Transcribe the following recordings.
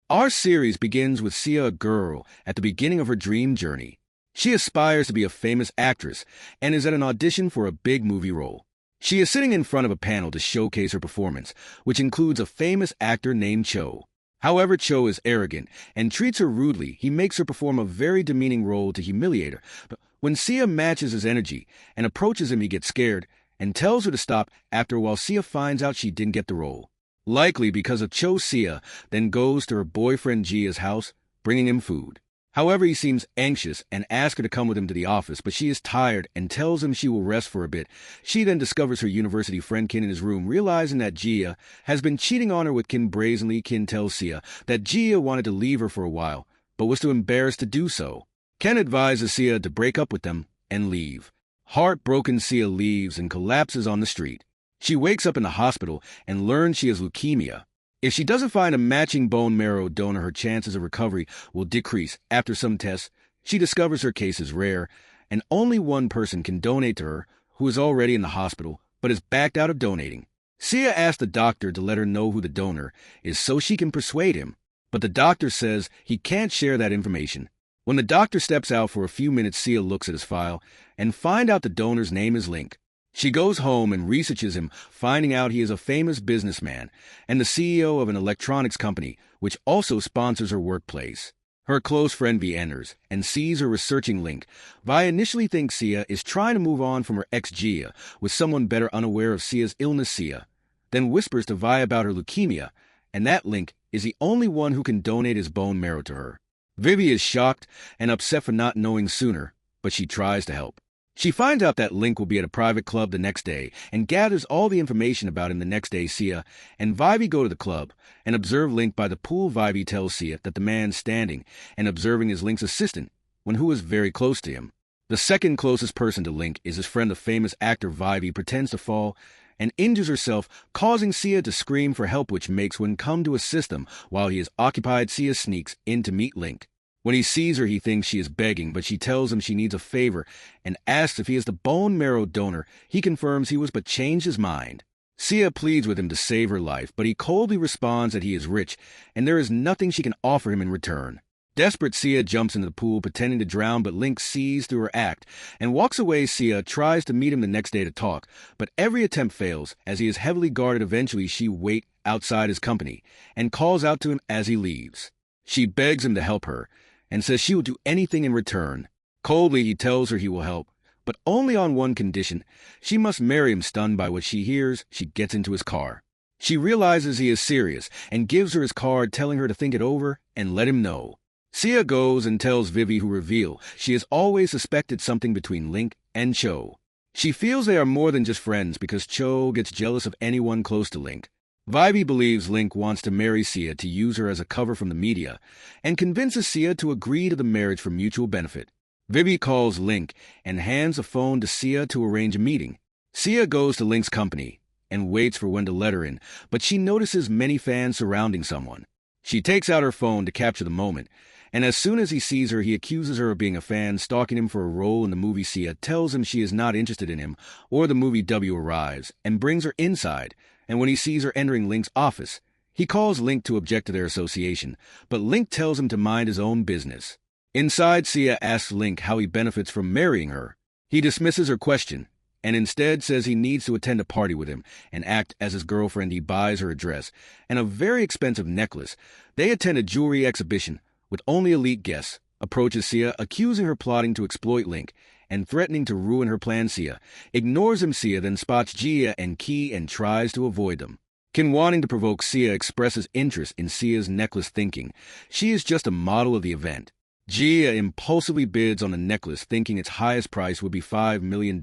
Our series begins with Sia, a girl, at the beginning of her dream journey. She aspires to be a famous actress and is at an audition for a big movie role. She is sitting in front of a panel to showcase her performance, which includes a famous actor named Cho. However, Cho is arrogant and treats her rudely. He makes her perform a very demeaning role to humiliate her. But when Sia matches his energy and approaches him, he gets scared and tells her to stop. After a while, Sia finds out she didn't get the role. Likely because of Cho, Sia then goes to her boyfriend Jia's house, bringing him food. However, he seems anxious and asks her to come with him to the office, but she is tired and tells him she will rest for a bit. She then discovers her university friend Kin in his room, realizing that Jia has been cheating on her with Kin brazenly. Kin tells Sia that Jia wanted to leave her for a while, but was too embarrassed to do so. Ken advises Sia to break up with them and leave. Heartbroken, Sia leaves and collapses on the street. She wakes up in the hospital and learns she has leukemia. If she doesn't find a matching bone marrow donor, her chances of recovery will decrease. After some tests, she discovers her case is rare, and only one person can donate to her, who is already in the hospital, but is backed out of donating. Sia asks the doctor to let her know who the donor is so she can persuade him, but the doctor says he can't share that information. When the doctor steps out for a few minutes, Sia looks at his file and finds out the donor's name is Link. She goes home and researches him, finding out he is a famous businessman and the CEO of an electronics company, which also sponsors her workplace. Her close friend Vi enters and sees her researching Link. Vi initially thinks Sia is trying to move on from her ex Jia with someone better, unaware of Sia's illness. Sia then whispers to Vi about her leukemia, and that Link is the only one who can donate his bone marrow to her. Vivi is shocked and upset for not knowing sooner, but she tries to help. She finds out that Link will be at a private club the next day and gathers all the information about him the next day. Sia and Vivi go to the club and observe Link by the pool. Vivi tells Sia that the man standing and observing is Link's assistant, who is very close to him. The second closest person to Link is his friend, the famous actor. Vivi pretends to fall and injures herself, causing Sia to scream for help, which makes Wang come to assist them. While he is occupied, Sia sneaks in to meet Link. When he sees her, he thinks she is begging, but she tells him she needs a favor and asks if he is the bone marrow donor. He confirms he was, but changed his mind. Sia pleads with him to save her life, but he coldly responds that he is rich and there is nothing she can offer him in return. Desperate, Sia jumps into the pool, pretending to drown, but Link sees through her act and walks away. Sia tries to meet him the next day to talk, but every attempt fails as he is heavily guarded. Eventually, she waits outside his company and calls out to him as he leaves. She begs him to help her and says she will do anything in return. Coldly, he tells her he will help, but only on one condition. She must marry him. Stunned by what she hears, she gets into his car. She realizes he is serious and gives her his card, telling her to think it over and let him know. Sia goes and tells Vivi, who reveal she has always suspected something between Link and Cho. She feels they are more than just friends because Cho gets jealous of anyone close to Link. Vivi believes Link wants to marry Sia to use her as a cover from the media and convinces Sia to agree to the marriage for mutual benefit. Vivi calls Link and hands a phone to Sia to arrange a meeting. Sia goes to Link's company and waits for Wang to let her in, but she notices many fans surrounding someone. She takes out her phone to capture the moment, and as soon as he sees her, he accuses her of being a fan, stalking him for a role in the movie. Sia tells him she is not interested in him or the movie. W arrives and brings her inside, and when he sees her entering Link's office, he calls Link to object to their association, but Link tells him to mind his own business. Inside, Sia asks Link how he benefits from marrying her. He dismisses her question and instead says he needs to attend a party with him and act as his girlfriend. He buys her a dress and a very expensive necklace. They attend a jewelry exhibition with only elite guests. Approaches Sia, accusing her plotting to exploit Link and threatening to ruin her plan. Sia ignores him. Sia then spots Jia and Ki and tries to avoid them. Kin, wanting to provoke Sia, expresses interest in Sia's necklace, thinking she is just a model of the event. Jia impulsively bids on the necklace, thinking its highest price would be $5 million.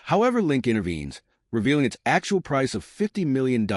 However, Link intervenes, revealing its actual price of $50 million,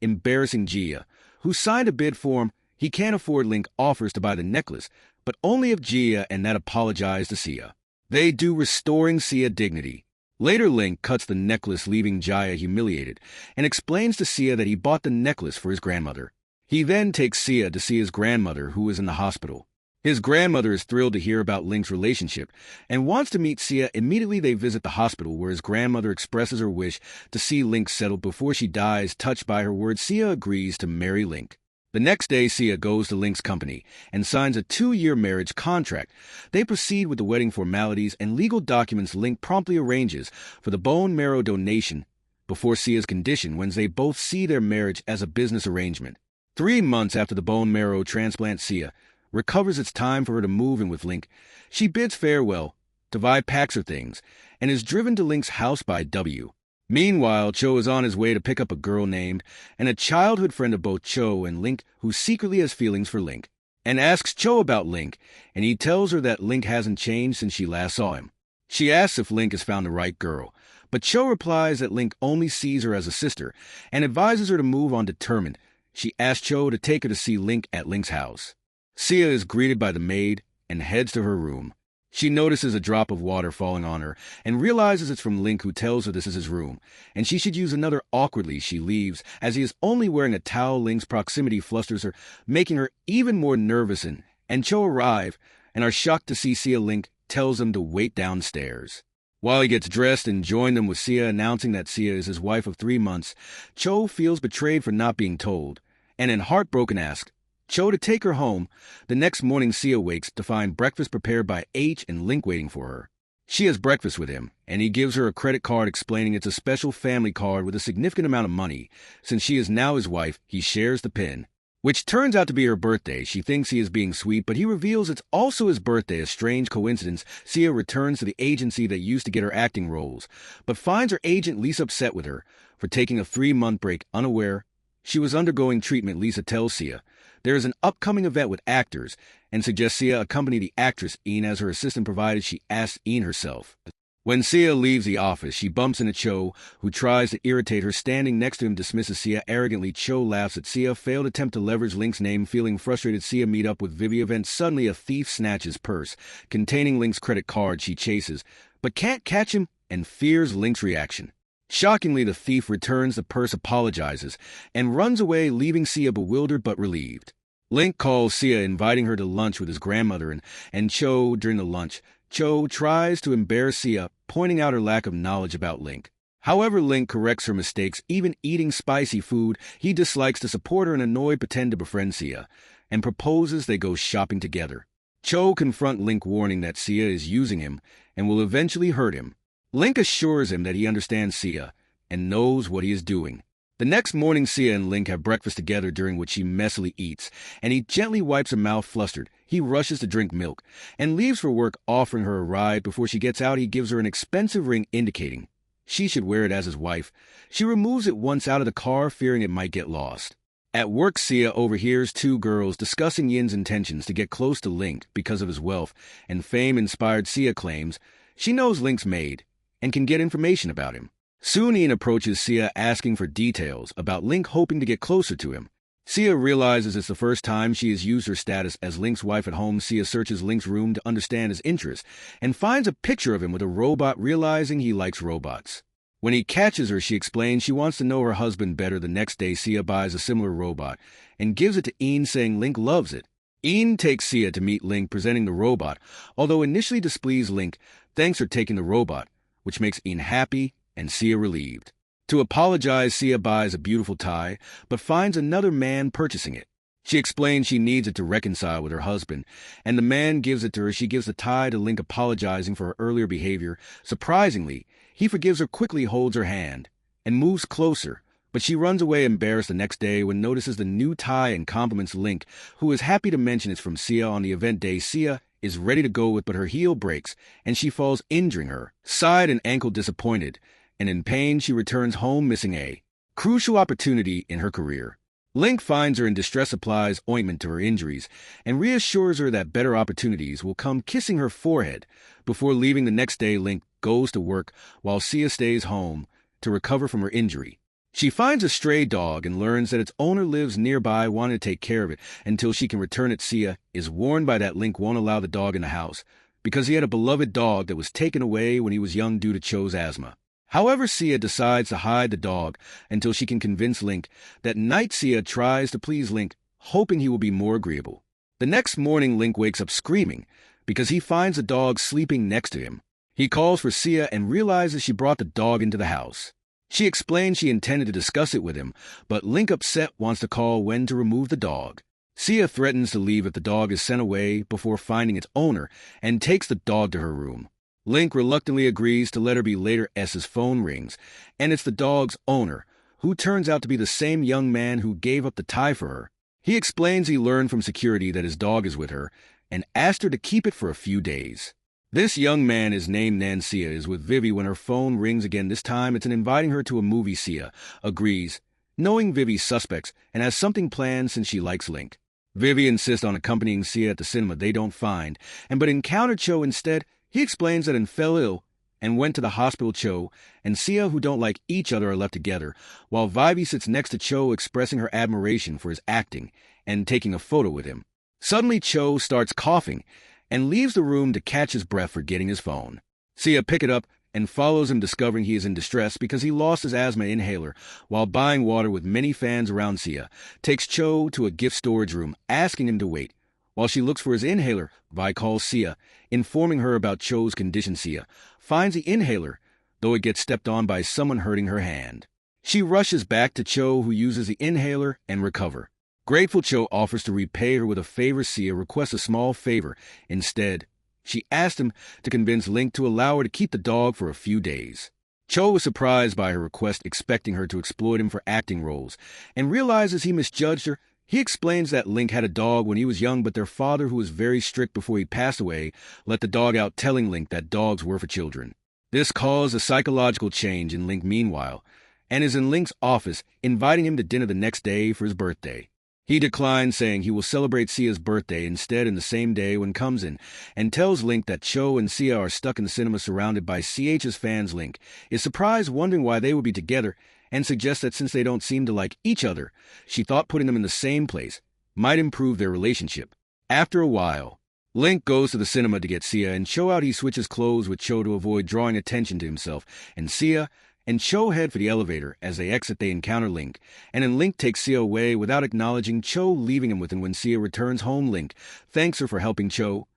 embarrassing Jia, who signed a bid form. He can't afford. Link offers to buy the necklace, but only if Jia and that apologize to Sia. They do, restoring Sia dignity. Later, Link cuts the necklace, leaving Jia humiliated, and explains to Sia that he bought the necklace for his grandmother. He then takes Sia to see his grandmother, who is in the hospital. His grandmother is thrilled to hear about Link's relationship and wants to meet Sia. Immediately, they visit the hospital, where his grandmother expresses her wish to see Link settled before she dies. Touched by her words, Sia agrees to marry Link. The next day, Sia goes to Link's company and signs a 2-year marriage contract. They proceed with the wedding formalities and legal documents. Link promptly arranges for the bone marrow donation before Sia's condition when they both see their marriage as a business arrangement. 3 months after the bone marrow transplant, Sia recovers. It's time for her to move in with Link. She bids farewell to Vi, packs her things, and is driven to Link's house by W. Meanwhile, Cho is on his way to pick up a girl named and a childhood friend of both Cho and Link, who secretly has feelings for Link, and asks Cho about Link, and he tells her that Link hasn't changed since she last saw him. She asks if Link has found the right girl, but Cho replies that Link only sees her as a sister and advises her to move on. Determined, she asks Cho to take her to see Link at Link's house. Sia is greeted by the maid and heads to her room. She notices a drop of water falling on her and realizes it's from Link, who tells her this is his room, and she should use another. Awkwardly, she leaves, as he is only wearing a towel. Link's proximity flusters her, making her even more nervous, and Cho arrive and are shocked to see Sia. Link tells them to wait downstairs. While he gets dressed and joins them with Sia, announcing that Sia is his wife of 3 months, Cho feels betrayed for not being told, and in heartbroken asks Cho to take her home. The next morning, Sia wakes to find breakfast prepared by H and Link waiting for her. She has breakfast with him, and he gives her a credit card explaining it's a special family card with a significant amount of money. Since she is now his wife, he shares the PIN, which turns out to be her birthday. She thinks he is being sweet, but he reveals it's also his birthday, a strange coincidence. Sia returns to the agency that used to get her acting roles, but finds her agent Lisa upset with her for taking a 3-month break, unaware she was undergoing treatment. Lisa tells Sia there is an upcoming event with actors and suggests Sia accompany the actress Ian as her assistant, provided she asks Ian herself. When Sia leaves the office, she bumps into Cho, who tries to irritate her. Standing next to him, dismisses Sia arrogantly. Cho laughs at Sia's failed attempt to leverage Link's name. Feeling frustrated, Sia meet up with Vivi. Event suddenly, a thief snatches purse containing Link's credit card. She chases, but can't catch him and fears Link's reaction. Shockingly, the thief returns the purse, apologizes, and runs away, leaving Sia bewildered but relieved. Link calls Sia, inviting her to lunch with his grandmother and Cho. During the lunch, Cho tries to embarrass Sia, pointing out her lack of knowledge about Link. However, Link corrects her mistakes, even eating spicy food he dislikes, to support her, and annoyed pretend to befriend Sia, and proposes they go shopping together. Cho confronts Link, warning that Sia is using him and will eventually hurt him. Link assures him that he understands Sia and knows what he is doing. The next morning, Sia and Link have breakfast together, during which she messily eats, and he gently wipes her mouth. Flustered, he rushes to drink milk and leaves for work, offering her a ride. Before she gets out, he gives her an expensive ring, indicating she should wear it as his wife. She removes it once out of the car, fearing it might get lost. At work, Sia overhears 2 girls discussing Yin's intentions to get close to Link because of his wealth and fame. Inspired, Sia claims she knows Link's maid and can get information about him. Soon, Ian approaches Sia, asking for details about Link, hoping to get closer to him. Sia realizes it's the first time she has used her status as Link's wife at home. Sia searches Link's room to understand his interests and finds a picture of him with a robot, realizing he likes robots. When he catches her, she explains she wants to know her husband better. The next day, Sia buys a similar robot and gives it to Ian, saying Link loves it. Ian takes Sia to meet Link, presenting the robot, although initially displeased. Link thanks for taking the robot, which makes Ian happy and Sia relieved. To apologize, Sia buys a beautiful tie, but finds another man purchasing it. She explains she needs it to reconcile with her husband, and the man gives it to her. She gives the tie to Link, apologizing for her earlier behavior. Surprisingly, he forgives her, quickly holds her hand, and moves closer, but she runs away embarrassed. The next day, when notices the new tie and compliments Link, who is happy to mention it's from Sia. On the event day, Sia is ready to go, but her heel breaks, and she falls, injuring her side and ankle. Disappointed and in pain, she returns home, missing a crucial opportunity in her career. Link finds her and distress applies ointment to her injuries and reassures her that better opportunities will come, kissing her forehead. Before leaving the next day, Link goes to work while Sia stays home to recover from her injury. She finds a stray dog and learns that its owner lives nearby, wanting to take care of it until she can return it. Sia is warned by that Link won't allow the dog in the house because he had a beloved dog that was taken away when he was young due to Cho's asthma. However, Sia decides to hide the dog until she can convince Link. That night, Sia tries to please Link, hoping he will be more agreeable. The next morning, Link wakes up screaming because he finds the dog sleeping next to him. He calls for Sia and realizes she brought the dog into the house. She explains she intended to discuss it with him, but Link, upset, wants to call when to remove the dog. Sia threatens to leave if the dog is sent away before finding its owner and takes the dog to her room. Link reluctantly agrees to let her be later as his phone rings, and it's the dog's owner, who turns out to be the same young man who gave up the tie for her. He explains he learned from security that his dog is with her and asked her to keep it for a few days. This young man is named Sia is with Vivi when her phone rings again. This time it's inviting her to a movie. Sia agrees, knowing Vivi's suspects, and has something planned since she likes Link. Vivi insists on accompanying Sia at the cinema they don't find, but encounter Cho instead. He explains that and fell ill and went to the hospital. Cho and Sia, who don't like each other, are left together, while Vivi sits next to Cho, expressing her admiration for his acting and taking a photo with him. Suddenly Cho starts coughing and leaves the room to catch his breath, forgetting his phone. Sia picks it up and follows him, discovering he is in distress because he lost his asthma inhaler while buying water. With many fans around, Sia takes Cho to a gift storage room, asking him to wait. While she looks for his inhaler, Vi calls Sia, informing her about Cho's condition. Sia finds the inhaler, though it gets stepped on by someone hurting her hand. She rushes back to Cho, who uses the inhaler and recovers. Grateful, Cho offers to repay her with a favor. Sia requests a small favor. Instead, she asks him to convince Link to allow her to keep the dog for a few days. Cho is surprised by her request, expecting her to exploit him for acting roles, and realizes he misjudged her. He explains that Link had a dog when he was young, but their father, who was very strict before he passed away, let the dog out, telling Link that dogs were for children. This caused a psychological change in Link meanwhile, and is in Link's office, inviting him to dinner the next day for his birthday. He declines, saying he will celebrate Sia's birthday instead in the same day when comes in, and tells Link that Cho and Sia are stuck in the cinema surrounded by CH's fans. Link is surprised, wondering why they would be together, and suggests that since they don't seem to like each other, she thought putting them in the same place might improve their relationship. After a while, Link goes to the cinema to get Sia and Cho out. He switches clothes with Cho to avoid drawing attention to himself, and Sia and Cho head for the elevator. As they exit, they encounter Link, and then Link takes Sia away without acknowledging Cho, leaving him with him. When Sia returns home, Link thanks her for helping Cho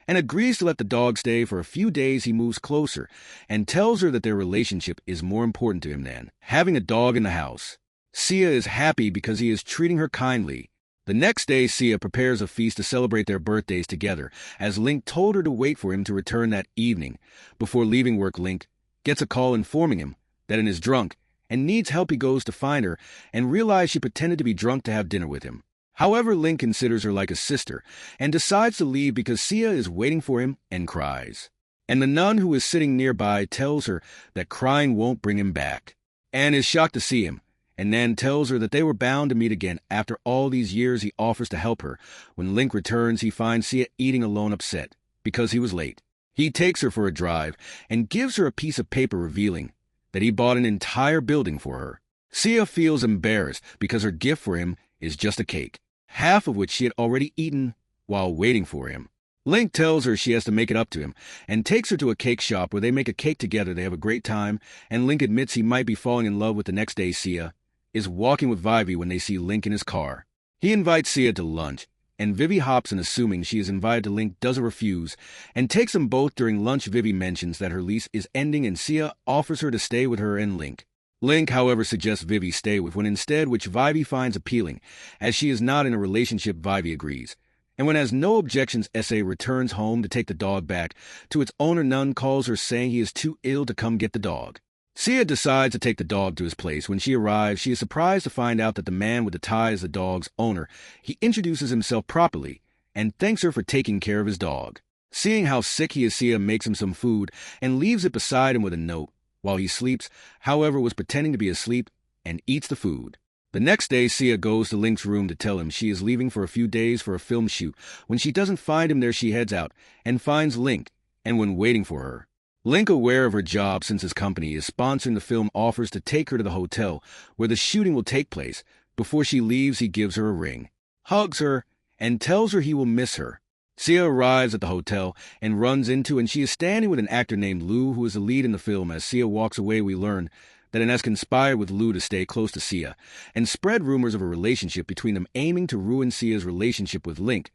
and agrees to let the dog stay for a few days. He moves closer and tells her that their relationship is more important to him than having a dog in the house. Sia is happy because he is treating her kindly. The next day, Sia prepares a feast to celebrate their birthdays together, as Link told her to wait for him to return that evening. Before leaving work, Link gets a call informing him that he is drunk and needs help. He goes to find her and realizes she pretended to be drunk to have dinner with him. However, Link considers her like a sister and decides to leave because Sia is waiting for him and cries. And the nun, who is sitting nearby, tells her that crying won't bring him back, and is shocked to see him. And Nan tells her that they were bound to meet again after all these years. He offers to help her. When Link returns, he finds Sia eating alone, upset because he was late. He takes her for a drive and gives her a piece of paper revealing that he bought an entire building for her. Sia feels embarrassed because her gift for him is just a cake, half of which she had already eaten while waiting for him. Link tells her she has to make it up to him and takes her to a cake shop where they make a cake together. They have a great time, and Link admits he might be falling in love with the next day. Sia is walking with Vivi when they see Link in his car. He invites Sia to lunch, and Vivi hops in, assuming she is invited to. Link doesn't refuse and takes them both. During lunch, Vivi mentions that her lease is ending, and Sia offers her to stay with her and Link. Link, however, suggests Vivi stay with Wang instead, which Vivi finds appealing, as she is not in a relationship. Vivi agrees, and when has no objections, SA returns home to take the dog back to its owner. Nun calls her, saying he is too ill to come get the dog. Sia decides to take the dog to his place. When she arrives, she is surprised to find out that the man with the tie is the dog's owner. He introduces himself properly and thanks her for taking care of his dog. Seeing how sick he is, Sia makes him some food and leaves it beside him with a note. While he sleeps, however, was pretending to be asleep and eats the food. The next day, Sia goes to Link's room to tell him she is leaving for a few days for a film shoot. When she doesn't find him there, she heads out and finds Link, and when waiting for her, Link, aware of her job since his company is sponsoring the film, offers to take her to the hotel where the shooting will take place. Before she leaves, he gives her a ring, hugs her, and tells her he will miss her. Sia arrives at the hotel and runs into, and she is standing with an actor named Lu, who is the lead in the film. As Sia walks away, we learn that it has conspired with Lu to stay close to Sia and spread rumors of a relationship between them, aiming to ruin Sia's relationship with Link.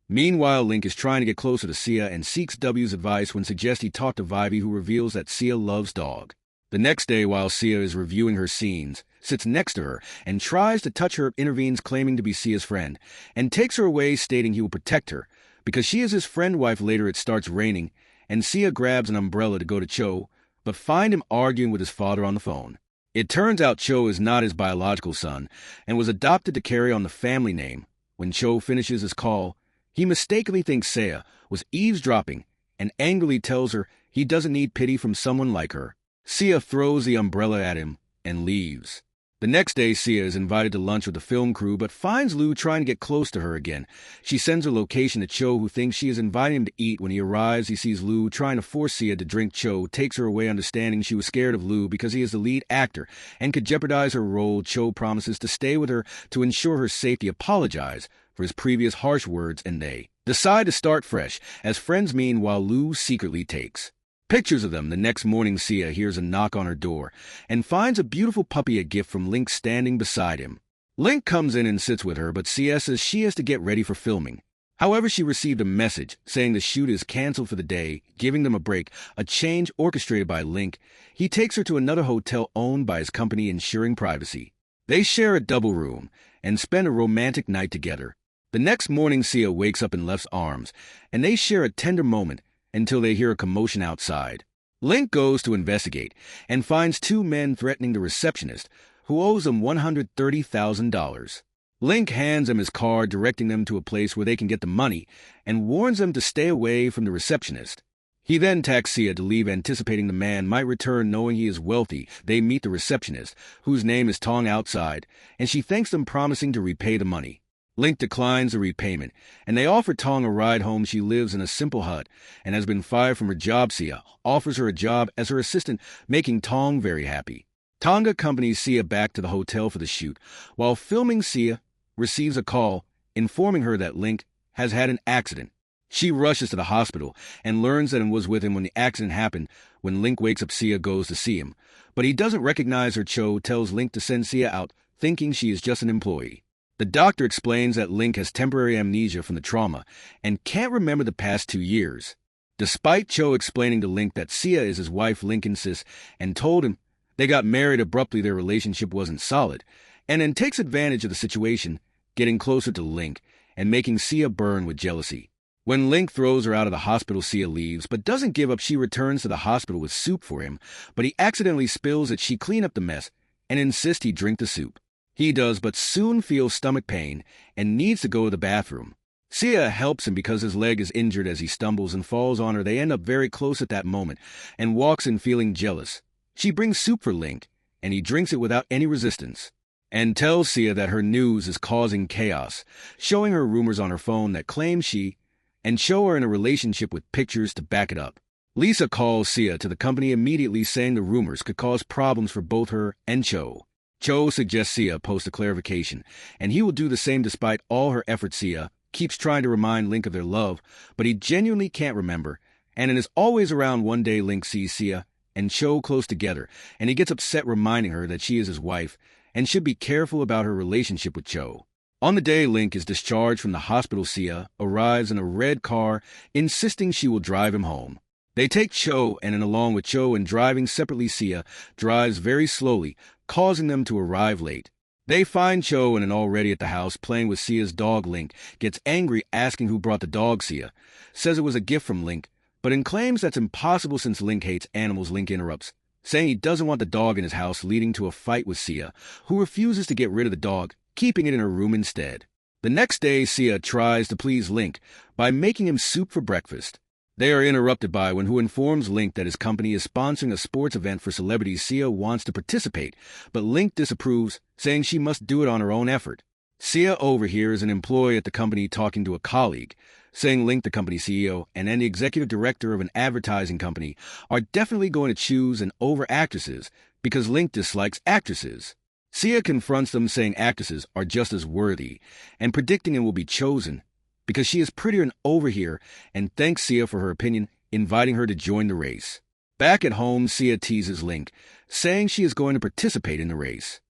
Meanwhile, Link is trying to get closer to Sia and seeks W's advice when suggests he talk to Vivi, who reveals that Sia loves dog. The next day, while Sia is reviewing her scenes, sits next to her and tries to touch her, intervenes claiming to be Sia's friend, and takes her away stating he will protect her. Because she is his friend wife, later it starts raining, and Sia grabs an umbrella to go to Cho, but find him arguing with his father on the phone. It turns out Cho is not his biological son, and was adopted to carry on the family name. When Cho finishes his call, he mistakenly thinks Sia was eavesdropping, and angrily tells her he doesn't need pity from someone like her. Sia throws the umbrella at him and leaves. The next day, Sia is invited to lunch with the film crew, but finds Lu trying to get close to her again. She sends her location to Cho, who thinks she is inviting him to eat. When he arrives, he sees Lu trying to force Sia to drink. Cho takes her away, understanding she was scared of Lu because he is the lead actor and could jeopardize her role. Cho promises to stay with her to ensure her safety, apologize for his previous harsh words, and they decide to start fresh as friends. Meanwhile, Lu secretly takes pictures of them. The next morning, Sia hears a knock on her door and finds a beautiful puppy, a gift from Link, standing beside him. Link comes in and sits with her, but Sia says she has to get ready for filming. However, she received a message saying the shoot is canceled for the day, giving them a break, a change orchestrated by Link. He takes her to another hotel owned by his company, ensuring privacy. They share a double room and spend a romantic night together. The next morning, Sia wakes up in Left's arms, and they share a tender moment until they hear a commotion outside. Link goes to investigate and finds two men threatening the receptionist, who owes them $130,000. Link hands them his card, directing them to a place where they can get the money, and warns them to stay away from the receptionist. He then taxes Sia to leave, anticipating the man might return. Knowing he is wealthy, they meet the receptionist, whose name is Tong, outside, and she thanks them, promising to repay the money. Link declines the repayment, and they offer Tong a ride home. She lives in a simple hut and has been fired from her job. Sia offers her a job as her assistant, making Tong very happy. Tong accompanies Sia back to the hotel for the shoot. While filming, Sia receives a call informing her that Link has had an accident. She rushes to the hospital and learns that it was with him when the accident happened. When Link wakes up, Sia goes to see him, but he doesn't recognize her. Cho tells Link to send Sia out, thinking she is just an employee. The doctor explains that Link has temporary amnesia from the trauma and can't remember the past 2 years. Despite Cho explaining to Link that Sia is his wife, Link insists and told him they got married abruptly, their relationship wasn't solid, and then takes advantage of the situation, getting closer to Link and making Sia burn with jealousy. When Link throws her out of the hospital, Sia leaves, but doesn't give up. She returns to the hospital with soup for him, but he accidentally spills it. She cleans up the mess and insists he drink the soup. He does, but soon feels stomach pain and needs to go to the bathroom. Sia helps him because his leg is injured as he stumbles and falls on her. They end up very close at that moment and walks in feeling jealous. She brings soup for Link, and he drinks it without any resistance, and tells Sia that her news is causing chaos, showing her rumors on her phone that claim she and Cho are in a relationship with pictures to back it up. Lisa calls Sia to the company immediately, saying the rumors could cause problems for both her and Cho. Cho suggests Sia post a clarification, and he will do the same despite all her efforts. Sia keeps trying to remind Link of their love, but he genuinely can't remember, and it is always around. One day, Link sees Sia and Cho close together, and he gets upset, reminding her that she is his wife and should be careful about her relationship with Cho. On the day Link is discharged from the hospital, Sia arrives in a red car, insisting she will drive him home. They take Cho, and along with Cho and driving separately, Sia drives very slowly, causing them to arrive late. They find Cho and already at the house playing with Sia's dog. Link gets angry, asking who brought the dog. Sia says it was a gift from Link, but claims that's impossible since Link hates animals. Link interrupts, saying he doesn't want the dog in his house, leading to a fight with Sia, who refuses to get rid of the dog, keeping it in her room instead. The next day, Sia tries to please Link by making him soup for breakfast. They are interrupted by Wang, who informs Link that his company is sponsoring a sports event for celebrities. Sia wants to participate, but Link disapproves, saying she must do it on her own effort. Sia overhears an employee at the company talking to a colleague, saying Link, the company CEO, and the executive director of an advertising company, are definitely going to choose an over actresses because Link dislikes actresses. Sia confronts them, saying actresses are just as worthy, and predicting it will be chosen because she is prettier and over here, and thanks Sia for her opinion, inviting her to join the race. Back at home, Sia teases Link, saying she is going to participate in the race.